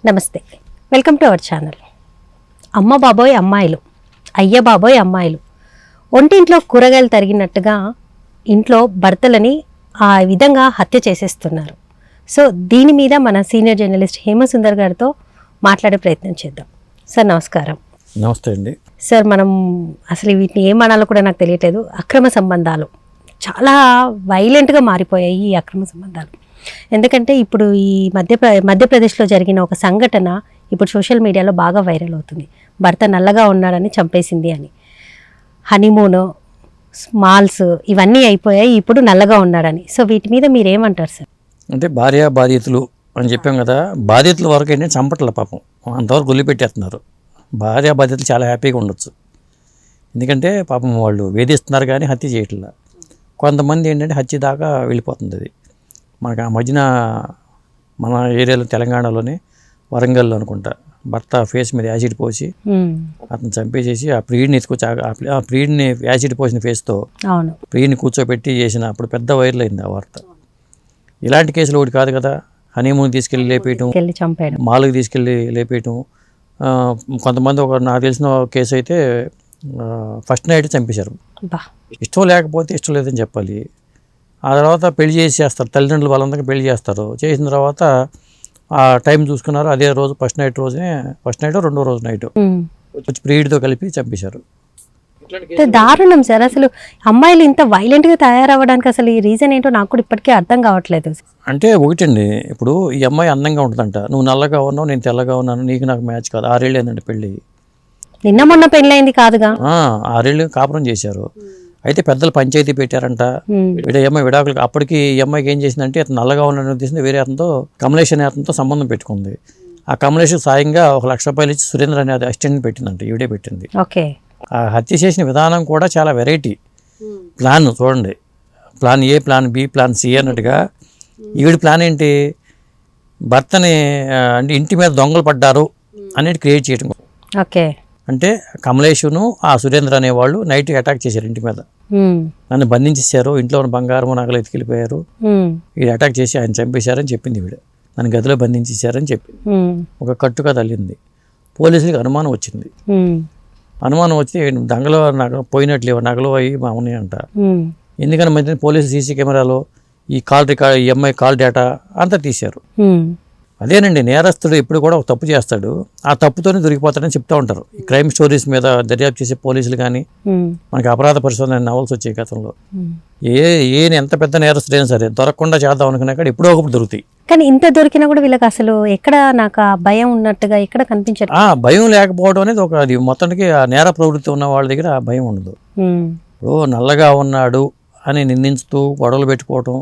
నమస్తే, welcome to our channel. అమ్మ బాబోయ్ అమ్మాయిలు, అయ్య బాబోయ్ అమ్మాయిలు, ఒంటింట్లో కూరగాయలు తరిగినట్టుగా ఇంట్లో భర్తలని ఆ విధంగా హత్య చేసేస్తున్నారు. సో దీని మీద మన సీనియర్ జర్నలిస్ట్ హేమసుందర్ గారితో మాట్లాడే ప్రయత్నం చేద్దాం. సార్ నమస్కారం. నమస్తే అండి. సార్ మనం అసలు వీటిని ఏమనాలో కూడా నాకు తెలియట్లేదు. అక్రమ సంబంధాలు చాలా వైలెంట్గా మారిపోయాయి ఈ అక్రమ సంబంధాలు. ఎందుకంటే ఇప్పుడు ఈ మధ్యప్రదేశ్లో జరిగిన ఒక సంఘటన ఇప్పుడు సోషల్ మీడియాలో బాగా వైరల్ అవుతుంది. భర్త నల్లగా ఉన్నాడని చంపేసింది అని. హనీమూన్, మాల్స్ ఇవన్నీ అయిపోయాయి, ఇప్పుడు నల్లగా ఉన్నాడని. సో వీటి మీద మీరేమంటారు సార్? అంటే భార్య బాధితులు అని చెప్పాం కదా, బాధితుల వరకు ఏంటంటే చంపట్ల పాపం, అంతవరకు వదిలిపెట్టేస్తున్నారు. భార్య బాధితులు చాలా హ్యాపీగా ఉండొచ్చు, ఎందుకంటే పాపం వాళ్ళు వేధిస్తున్నారు కానీ హత్య చేయట్లా. కొంతమంది ఏంటంటే హత్య దాకా వెళ్ళిపోతుంది. అది మనకు ఆ మధ్యన మన ఏరియాలో తెలంగాణలోనే వరంగల్లో అనుకుంటా భర్త ఫేస్ మీద యాసిడ్ పోసి అతను చంపేసేసి ఆ ప్రియుడిని ఎత్తుకొచ్చి ఆ ప్రియుడిని యాసిడ్ పోసిన ఫేస్తో ప్రియుడిని కూర్చోబెట్టి చేసిన అప్పుడు పెద్ద వైరల్ అయింది ఆ వార్త. ఇలాంటి కేసులు ఒకటి కాదు కదా, హనీమూన్ తీసుకెళ్ళి లేపేయటం, మాల్కి తీసుకెళ్ళి లేపేయటం. కొంతమంది నాకు తెలిసిన కేసు అయితే ఫస్ట్ నైట్ చంపేశారు. ఇష్టం లేకపోతే ఇష్టం లేదని చెప్పాలి. ఆ తర్వాత పెళ్లి చేస్తారు, తల్లిదండ్రులు వాళ్ళందరికీ పెళ్లి చేస్తారు. చేసిన తర్వాత ఆ టైం చూసుకున్నారు, అదే రోజు ఫస్ట్ నైట్ రెండో రోజు నైట్ వచ్చి ప్రియుడితో కలిపి చంపేశారు. దారుణం సార్. అసలు అమ్మాయిలు ఇంత వైలెంట్గా తయారవ్వడానికి అసలు ఈ రీజన్ ఏంటో నాకు కూడా ఇప్పటికీ అర్థం కావట్లేదు. అంటే ఒకటండి, ఇప్పుడు ఈ అమ్మాయి అందంగా ఉంటుందంట, నువ్వు నల్లగా ఉన్నావు నేను తెల్లగా ఉన్నాను, నీకు నాకు మ్యాచ్ కాదు. 6 ఏళ్ళు ఏంటంటే పెళ్ళి, నిన్న మొన్న పెళ్ళైంది కాదుగా, 6 ఏళ్ళు కాపురం చేశారు. అయితే పెద్దలు పంచాయతీ పెట్టారంట. అమ్మాయి విడాకులు అప్పటికి ఈ అమ్మాయికి ఏం చేసిందంటే అతను నల్లగా ఉన్న తీసింది, వేరే అతనితో కమలేష్ అనే అతనితో సంబంధం పెట్టుకుంది. ఆ కమలేష్ సాయంగా 1 లక్ష రూపాయలు ఇచ్చి సురేంద్ర అనే అసిస్టెంట్ పెట్టిందంట, ఈవిడే పెట్టింది. ఆ హత్య చేసిన విధానం కూడా చాలా వెరైటీ. ప్లాన్ చూడండి, plan A, plan B, plan C అన్నట్టుగా. ఈవిడ ప్లాన్ ఏంటి, భర్తని అంటే ఇంటి మీద దొంగలు పడ్డారు అనేది క్రియేట్ చేయడం. అంటే కమలేషును ఆ సురేంద్ర అనేవాళ్ళు నైట్ అటాక్ చేశారు ఇంటి మీద, నన్ను బంధించేశారు, ఇంట్లో ఉన్న బంగారం నగలు ఎత్తుకెళ్ళిపోయారు, వీడు అటాక్ చేసి ఆయన చంపేశారని చెప్పింది. వీడు నన్ను గదిలో బంధించేశారని చెప్పింది. ఒక కట్టుగా తల్లింది. పోలీసులకు అనుమానం వచ్చింది. అనుమానం వచ్చి దంగలో పోయినట్లేవు నగలు అవి మా ఉన్నాయంట. ఎందుకని మధ్య పోలీసు సీసీ కెమెరాలో ఈ కాల్ రికార్డ్, ఈ అమ్మాయి కాల్ డేటా అంతా తీశారు. అదేనండి, నేరస్తుడు ఎప్పుడు కూడా ఒక తప్పు చేస్తాడు, ఆ తప్పుతోనే దొరికిపోతాడని చెప్తూ ఉంటారు. ఈ క్రైమ్ స్టోరీస్ మీద దర్యాప్తు చేసే పోలీసులు కానీ, మనకి అపరాధ పరిశోధన నవల్స్ వచ్చాయి గతంలో. ఎంత పెద్ద నేరస్తుడైనా సరే దొరకకుండా చేద్దాం అనుకున్నా కానీ ఎప్పుడో ఒకప్పుడు దొరుకుతాయి. కానీ ఇంత దొరికినా కూడా వీళ్ళకి అసలు ఎక్కడ నాకు ఆ భయం ఉన్నట్టుగా ఎక్కడ కనిపించదు. భయం లేకపోవడం అనేది ఒక, అది మొత్తానికి ఆ నేర ప్రవృత్తి ఉన్న వాళ్ళ దగ్గర ఆ భయం ఉండదు. ఇప్పుడు నల్లగా ఉన్నాడు అని నిందించుతూ గొడవలు పెట్టుకోవటం,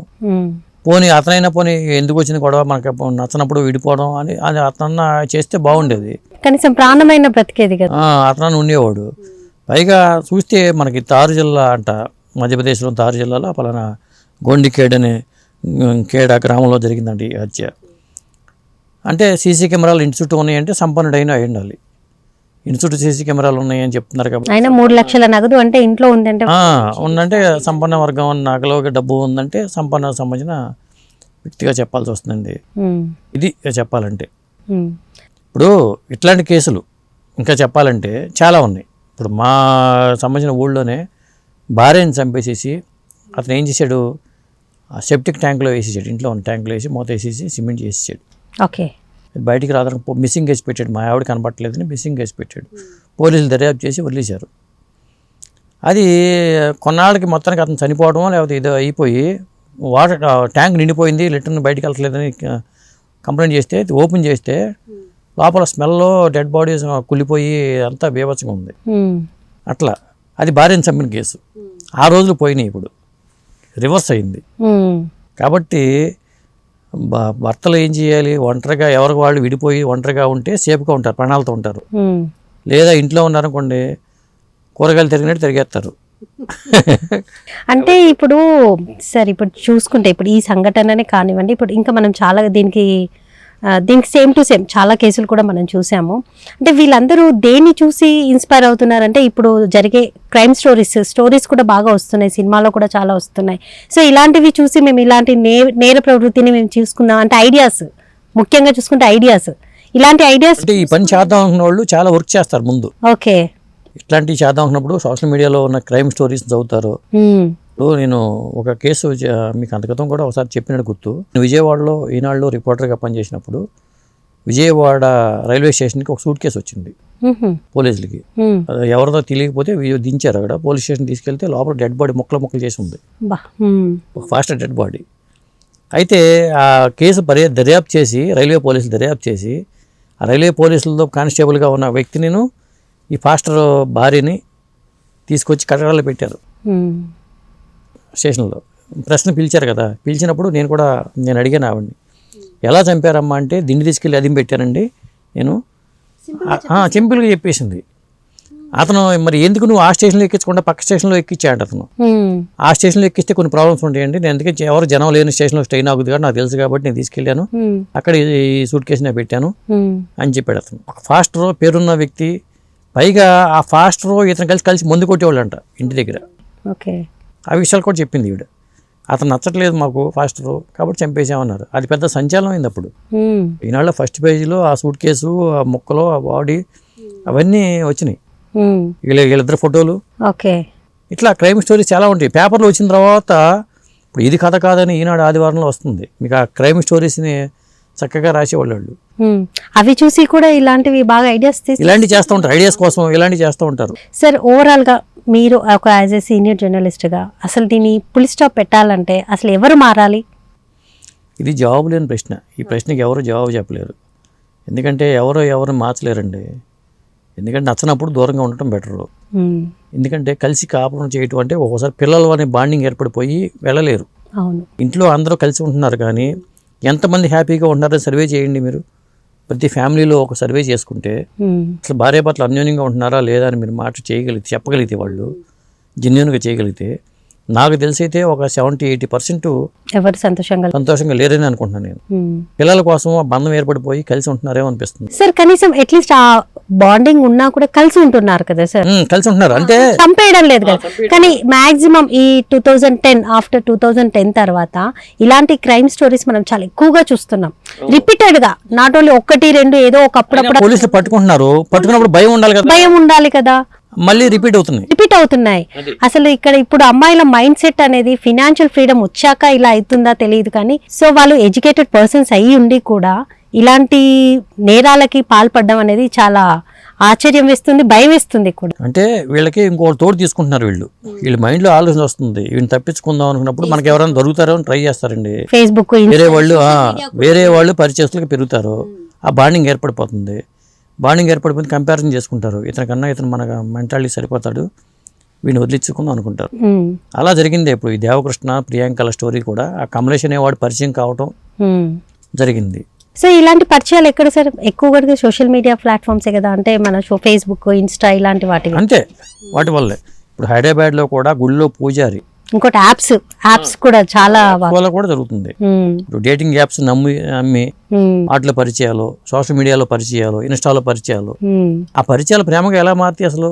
పోనీ అతనైనా పోనీ ఎందుకు వచ్చింది గొడవ, మనకి నచ్చనప్పుడు విడిపోవడం అని అతను చేస్తే బాగుండేది, కనీసం ప్రాణమైన బ్రతికేది కదా, అతను ఉండేవాడు. పైగా చూస్తే మనకి తారు జిల్లా అంట, మధ్యప్రదేశ్లో తారు జిల్లాలో పలానా గోండిఖేడ్ అనే ఖేడా గ్రామంలో జరిగిందండి ఈ హత్య. అంటే సీసీ కెమెరాలు ఇంటి చుట్టూ ఉన్నాయంటే సంపన్నుడైన అయి ఉండాలి. ఇంటి చుట్టూ సీసీ కెమెరాలు ఉన్నాయని చెప్తున్నారు కాబట్టి, ఆయన 3 లక్షల నగదు అంటే ఇంట్లో ఉందంటే సంపన్న వర్గం, నగలో డబ్బు ఉందంటే సంపన్న సంబంధించిన వ్యక్తిగా చెప్పాల్సి వస్తుందండి. ఇది చెప్పాలంటే ఇప్పుడు ఇట్లాంటి కేసులు ఇంకా చెప్పాలంటే చాలా ఉన్నాయి. ఇప్పుడు మా సంబంధించిన ఊళ్ళోనే భార్యని చంపేసేసి అతను ఏం చేశాడు, ఆ సెప్టిక్ ట్యాంక్లో వేసేసాడు, ఇంట్లో ఉన్న ట్యాంక్లో వేసి మూత వేసేసి సిమెంట్ చేసేసాడు. బయటికి రావడానికి మిస్సింగ్ కేసు పెట్టాడు. మా ఆవిడ కనబట్టలేదని మిస్సింగ్ కేసు పెట్టాడు. పోలీసులు దర్యాప్తు చేసి వదిలేశారు. అది కొన్నాళ్ళకి మొత్తానికి అతను చనిపోవడం లేకపోతే ఏదో అయిపోయి వాటర్ ట్యాంక్ నిండిపోయింది, లిటర్ని బయటికి వెళ్ళట్లేదని కంప్లైంట్ చేస్తే ఓపెన్ చేస్తే లోపల స్మెల్లో డెడ్ బాడీస్ కుళ్ళిపోయి అంతా బీభత్సంగా ఉంది. అట్లా అది భార్యను చంపిన కేసు. ఆ రోజులు పోయినాయి, ఇప్పుడు రివర్స్ అయింది. కాబట్టి భర్తలు ఏం చేయాలి, ఒంటరిగా ఎవరికి వాళ్ళు విడిపోయి ఒంటరిగా ఉంటే సేఫ్గా ఉంటారు, ప్రాణాలతో ఉంటారు. లేదా ఇంట్లో ఉన్నారనుకోండి కూరగాయలు తిరిగినట్టు తిరిగేస్తారు. అంటే ఇప్పుడు సార్, ఇప్పుడు చూసుకుంటే ఇప్పుడు ఈ సంఘటననే కానివ్వండి, ఇప్పుడు ఇంకా మనం చాలా దీనికి సేమ్ టు సేమ్ చాలా కేసులు కూడా మనం చూసాము. అంటే వీళ్ళందరూ దేన్ని చూసి ఇన్స్పైర్ అవుతున్నారంటే ఇప్పుడు జరిగే క్రైమ్ స్టోరీస్ కూడా బాగా వస్తున్నాయి, సినిమాలో కూడా చాలా వస్తున్నాయి. సో ఇలాంటివి చూసి మేము ఇలాంటి నేర ప్రవృత్తిని మేము చూసుకుందాం అంటే ఐడియాస్, ముఖ్యంగా చూసుకుంటే ఐడియాస్ ఇలాంటి ఐడియాస్. అంటే ఈ పని చేద్దాం అనుకున్న వాళ్ళు చాలా వర్క్ చేస్తారు ముందు. ఓకే. ఇట్లాంటివి చేద్దాం అనుకున్నప్పుడు సోషల్ మీడియాలో ఉన్న క్రైమ్ స్టోరీస్ చదువుతారు. ఇప్పుడు నేను ఒక కేసు మీకు అంతగతం కూడా ఒకసారి చెప్పినట్టు గుర్తు. విజయవాడలో ఈనాడులో రిపోర్టర్గా పనిచేసినప్పుడు విజయవాడ రైల్వే స్టేషన్కి ఒక సూట్ కేసు వచ్చింది పోలీసులకి. ఎవరిదో తెలియకపోతే దించారు అక్కడ. పోలీస్ స్టేషన్ తీసుకెళ్తే లోపల డెడ్ బాడీ ముక్కలు చేసి ఉంది, ఒక ఫాస్ట్ డెడ్ బాడీ. అయితే ఆ కేసు దర్యాప్తు చేసి రైల్వే పోలీసులు దర్యాప్తు చేసి ఆ రైల్వే పోలీసులతో కానిస్టేబుల్గా ఉన్న వ్యక్తిని ఈ ఫాస్టర్ భార్యని తీసుకొచ్చి కటకడాల్లో పెట్టారు స్టేషన్లో. ప్రశ్న పిలిచారు కదా, పిలిచినప్పుడు నేను అడిగాను ఆవిడని, ఎలా చంపారమ్మా అంటే దిండి తీసుకెళ్ళి అదిం పెట్టానండి నేను, సింపుల్గా చెప్పేసింది. అతను మరి ఎందుకు నువ్వు ఆ స్టేషన్లో ఎక్కించకుండా పక్క స్టేషన్లో ఎక్కించాడు అతను. ఆ స్టేషన్లో ఎక్కిస్తే కొన్ని ప్రాబ్లమ్స్ ఉంటాయండి, నేను అందుకే ఎవరు జనం లేని స్టేషన్లో స్టెయిన్ అవుతుంది కాబట్టి నాకు తెలుసు కాబట్టి నేను తీసుకెళ్ళాను, అక్కడ ఈ సూట్ కేసునే పెట్టాను అని చెప్పాడు అతను. ఒక ఫాస్టర్ పేరున్న వ్యక్తి, పైగా ఆ ఫాస్టర్ ఇతను కలిసి మందు కొట్టేవాళ్ళు అంట ఇంటి దగ్గర. ఆ విషయాలు కూడా చెప్పింది ఈవిడ. అతను నచ్చట్లేదు మాకు ఫాస్టర్ కాబట్టి చంపేసామన్నారు. అది పెద్ద సంచలనం అయింది అప్పుడు. ఈనాడులో ఫస్ట్ పేజీలో ఆ సూట్ కేసు, ఆ ముక్కలు, ఆ బాడీ అవన్నీ వచ్చినాయి, వీళ్ళిద్దరు ఫోటోలు. ఇట్లా క్రైమ్ స్టోరీస్ చాలా ఉంటాయి. పేపర్లో వచ్చిన తర్వాత ఇప్పుడు ఇది కథ కాదని ఈనాడు ఆదివారంలో వస్తుంది, మీకు ఆ క్రైమ్ స్టోరీస్ని చక్కగా రాసేవాళ్ళు. అవి చూసి కూడా ఇలాంటివి బాగా ఐడియాస్ ఇలాంటివి చేస్తూ ఉంటారు, ఐడియాస్ కోసం ఇలాంటివి చేస్తూ ఉంటారు. సార్, ఓవరాల్గా మీరు ఒక యాజ్ ఏ సీనియర్ జర్నలిస్ట్గా అసలు దీన్ని ఫుల్ స్టాప్ పెట్టాలంటే అసలు ఎవరు మారాలి? ఇది జవాబు లేని ప్రశ్న. ఈ ప్రశ్నకి ఎవరు జవాబు చెప్పలేరు, ఎందుకంటే ఎవరు మార్చలేరండి. ఎందుకంటే నచ్చినప్పుడు దూరంగా ఉండటం బెటరు. ఎందుకంటే కలిసి కాపురం చేయటం అంటే ఒక్కోసారి పిల్లలు అనే బాండింగ్ ఏర్పడిపోయి వెళ్ళలేరు. ఇంట్లో అందరూ కలిసి ఉంటున్నారు కానీ ఎంతమంది హ్యాపీగా ఉంటున్నారని సర్వే చేయండి మీరు. ప్రతి ఫ్యామిలీలో ఒక సర్వే చేసుకుంటే అసలు భార్యాభర్తలు అన్యోన్యంగా ఉంటున్నారా లేదా అని మీరు మాట చెప్పగలిగితే వాళ్ళు జెన్యూన్గా చేయగలిగితే నాకు తెలిసైతే ఒక 70-80% ఎవరు సంతోషంగా లేరని అనుకుంటున్నాను నేను. పిల్లల కోసం ఆ బంధం ఏర్పడిపోయి కలిసి ఉంటున్నారేమో అనిపిస్తుంది. సార్, కనీసం అట్లీస్ట్ ఆ బాండింగ్ ఉన్నా కూడా కలిసి ఉంటున్నారు కదా సార్? కలిసి ఉంటున్నారు అంటే చంపేయడం లేదు కదా. కానీ మాక్సిమం ఈ 2010 ఆఫ్టర్ 2010 తర్వాత ఇలాంటి క్రైమ్ స్టోరీస్ మనం చాలా ఎక్కువగా చూస్తున్నాం రిపీటెడ్ గా. నాట్ ఓన్లీ 1-2 ఏదో ఒకప్పుడు పోలీసులు పట్టుకున్నప్పుడు భయం ఉండాలి కదా, మళ్ళీ రిపీట్ అవుతున్నాయి. అసలు ఇప్పుడు అమ్మాయిల మైండ్ సెట్ అనేది ఫినాన్షియల్ ఫ్రీడమ్ వచ్చాక ఇలా అవుతుందా తెలియదు కానీ, సో వాళ్ళు ఎడ్యుకేటెడ్ పర్సన్స్ అయ్యి ఉండి కూడా ఇలాంటి నేరాలకి పాల్పడడం అనేది చాలా ఆశ్చర్యం వేస్తుంది, భయం వేస్తుంది కూడా. అంటే వీళ్ళకి ఇంకోటి తోడు తీసుకుంటున్నారు వీళ్ళ మైండ్ లో ఆలోచన వస్తుంది, వీళ్ళని తప్పించుకుందాం అనుకున్నప్పుడు మనకి ఎవరైనా దొరుకుతారో అని ట్రై చేస్తారండి. ఫేస్బుక్, వేరే వాళ్ళు పరిచయస్తులకు పెరుగుతారు, ఆ బాండింగ్ ఏర్పడిపోతుంది. కంపారిజన్ చేసుకుంటారు, ఇతను మన మెంటాలిటీ సరిపోతాడు, వీడిని వదిలించుకుందాం అనుకుంటారు. అలా జరిగింది. ఇప్పుడు ఈ దేవకృష్ణ ప్రియాంకల స్టోరీ కూడా ఆ కమలేష్ అనేవాడు పరిచయం కావటం జరిగింది. సో ఇలాంటి పరిచయాలు ఎక్కడ సార్? ఎక్కువగా సోషల్ మీడియా ప్లాట్ఫామ్సే కదా, అంటే మన ఫేస్బుక్, ఇన్స్టా ఇలాంటి వాటి అంతే, వాటి వల్లే. ఇప్పుడు హైదరాబాద్ లో కూడా గుళ్ళో పూజారి, ఇంకోటి యాప్స్ కూడా చాలా కూడా జరుగుతుంది. ఇప్పుడు డేటింగ్ యాప్స్ నమ్మి వాటిలో పరిచయాలు, సోషల్ మీడియాలో పరిచయాలు, ఇన్స్టాలో పరిచయాలు. ఆ పరిచయాలు ప్రేమగా ఎలా మారుతాయి? అసలు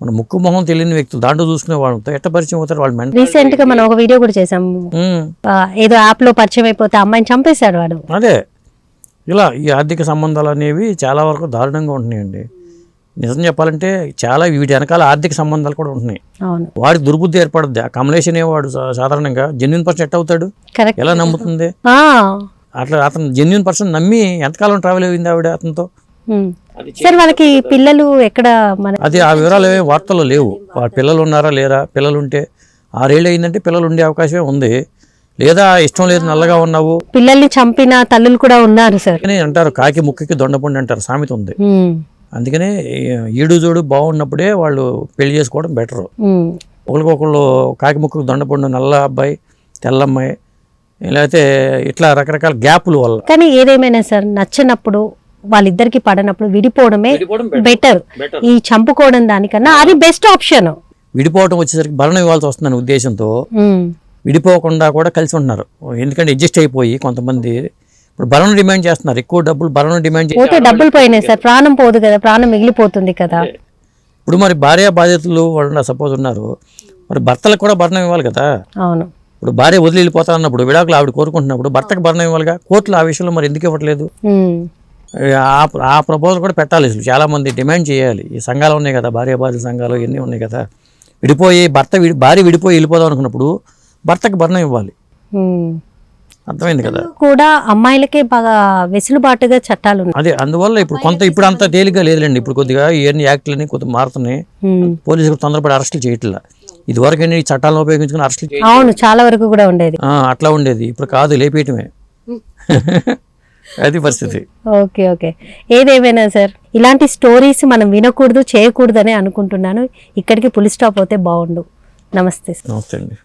మన ముక్కు మొహం తెలియని వ్యక్తులు దాంట్లో చూసుకునే వాళ్ళతో ఎట్ట పరిచయం అవుతారు వాళ్ళు? రీసెంట్ గా మనం ఒక వీడియో కూడా చేసాం, ఏదో యాప్ లో పరిచయం అయిపోతే అమ్మాయిని చంపేశాడు వాడు. అదే, ఇలా ఈ ఆర్థిక సంబంధాలు అనేవి చాలా వరకు దారుణంగా ఉంటున్నాయండి. నిజం చెప్పాలంటే చాలా వీటి వెనకాల ఆర్థిక సంబంధాలు కూడా ఉంటున్నాయి. వాడికి దుర్బుద్ధి ఏర్పడుద్ది. ఆ కమలేష్ అనేవాడు సాధారణంగా జెన్యూన్ పర్సన్ ఎట్ అవుతాడు, ఎలా నమ్ముతుంది? అట్లా అతను జెన్యూన్ పర్సన్ నమ్మి ఎంతకాలం ట్రావెల్ అయింది ఆవిడ అతనితో. సార్, వాళ్ళకి పిల్లలు ఎక్కడ? అది ఆ వివరాలు ఏమీ వార్తల్లో లేవు. వాళ్ళ పిల్లలు ఉన్నారా లేరా? పిల్లలు ఉంటే 6 ఏళ్ళు అయిందంటే పిల్లలు ఉండే అవకాశమే ఉంది. లేదా ఇష్టం లేదు, నల్లగా ఉన్నావు. పిల్లల్ని చంపిన తల్లులు కూడా ఉన్నారు సార్ అంటారు. కాకి ముక్కుకి దొండపండి అంటారు, సామెత ఉంది. అందుకనే ఈడు జోడు బాగున్నప్పుడే వాళ్ళు పెళ్లి చేసుకోవడం బెటరు. ఒకరికొకళ్ళు కాకి ముక్కుకి దొండపండు, నల్ల అబ్బాయి తెల్ల అమ్మాయి, లేకపోతే ఇట్లా రకరకాల గ్యాపుల వల్ల. కానీ ఏదేమైనా సార్, నచ్చినప్పుడు వాళ్ళిద్దరికి పడనప్పుడు విడిపోవడమే బెటర్. ఈ చంపుకోవడం దానికన్నా అది బెస్ట్ ఆప్షన్. విడిపోవడం వచ్చేసరికి భరణం ఇవ్వాల్సి వస్తుందని ఉద్దేశంతో విడిపోకుండా కూడా కలిసి ఉంటున్నారు. ఎందుకంటే అడ్జస్ట్ అయిపోయి కొంతమంది ఇప్పుడు భరణం డిమాండ్ చేస్తున్నారు, ఎక్కువ డబ్బులు భరణం డిమాండ్ పోతే డబ్బులు పోయినాయి సార్, ప్రాణం పోదు కదా, ప్రాణం మిగిలిపోతుంది కదా. ఇప్పుడు మరి భార్య బాధ్యతలు వాళ్ళు సపోజ్ ఉన్నారు, మరి భర్తలకు కూడా భరణం ఇవ్వాలి కదా. అవును. ఇప్పుడు భార్య వదిలి వెళ్ళిపోతా అన్నప్పుడు విడాకులు ఆవిడ కోరుకుంటున్నప్పుడు భర్తకు భరణం ఇవ్వాలిగా. కోర్టులు ఆ విషయంలో మరి ఎందుకు ఇవ్వట్లేదు? ఆ ప్రపోజల్ కూడా పెట్టాలి. అసలు చాలామంది డిమాండ్ చేయాలి. ఈ సంఘాలు ఉన్నాయి కదా, భార్యాభర్తల సంఘాలు ఇవన్నీ ఉన్నాయి కదా, భార్య విడిపోయి వెళ్ళిపోదాం అనుకున్నప్పుడు భర్తకి భరణం ఇవ్వాలి. అర్థమైంది కదా. కూడా అమ్మాయిలకే బాగా వెసులుబాటుగా చట్టాలు ఉన్నాయి. అదే అందువల్ల ఇప్పుడు అంత తేలిగ్గా లేదులేండి. ఇప్పుడు కొద్దిగా ఇవన్నీ యాక్ట్లని కొద్దిగా మారుతున్నాయి. పోలీసులు తొందరపడి అరెస్టులు చేయట్లా. ఇదివరకు ఈ చట్టాలను ఉపయోగించుకుని అరెస్టులు అవును, చాలా వరకు కూడా ఉండేది. అట్లా ఉండేది. ఇప్పుడు కాదు, లేపేయటమే. అది పరిస్థితి. ఓకే ఓకే, ఏదేమైనా సార్ ఇలాంటి స్టోరీస్ మనం వినకూడదు, చేయకూడదు అని అనుకుంటున్నాను. ఇక్కడికి పులి స్టాప్ అవుతే బాగుండు. నమస్తే సార్. నమస్తే అండి.